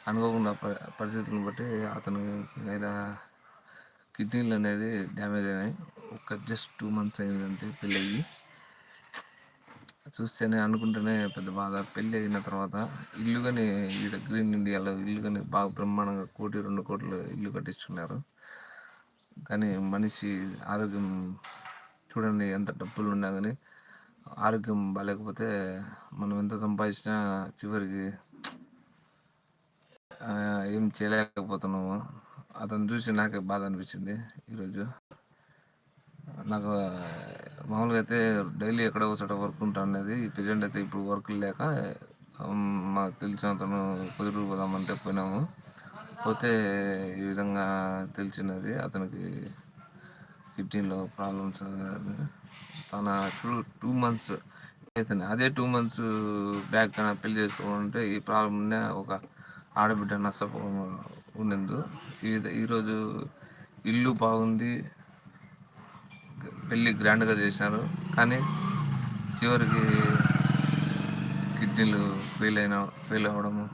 అనుకోకుండా పరిస్థితులను బట్టి అతను ఏదో కిడ్నీలు అనేది డ్యామేజ్ అయినాయి. జస్ట్ 2 months అయిందంటే పెళ్ళి. చూస్తేనే అనుకుంటేనే పెద్ద బాధ. పెళ్ళి అయిన తర్వాత ఇల్లు కానీ ఈడ గ్రీన్ ఇండియాలో ఇల్లు కానీ బాగా బ్రహ్మాండంగా 1-2 కోట్లు ఇల్లు కట్టించుకున్నారు. కానీ మనిషి ఆరోగ్యం చూడండి, ఎంత డబ్బులు ఉన్నా కానీ ఆరోగ్యం బాగాలేకపోతే మనం ఎంత సంపాదించినా చివరికి ఏం చేయలేకపోతున్నాము. అతను చూసి నాకే బాధ అనిపించింది ఈరోజు. నాకు మామూలుగా అయితే డైలీ ఎక్కడో ఒక చోట వర్క్ ఉంటా ఉండేది. ప్రజెంట్ అయితే ఇప్పుడు వర్క్ లేక మాకు తెలిసిన అతను కుదురు పోదామంటే పోయినాము. పోతే ఈ విధంగా తెలిసినది అతనికి కిడ్నీలో ప్రాబ్లమ్స్. తన 2 months అవుతుంది. అదే 2 months బ్యాక్ కన్నా పెళ్లి చేసుకోవాలంటే ఈ ప్రాబ్లంనే ఒక ఆడబిడ్డ నష్టపో ఉండదు. ఈరోజు ఇల్లు బాగుంది, పెళ్ళి గ్రాండ్గా చేసినారు. కానీ చివరికి కిడ్నీలు ఫెయిల్ అవ్వడము,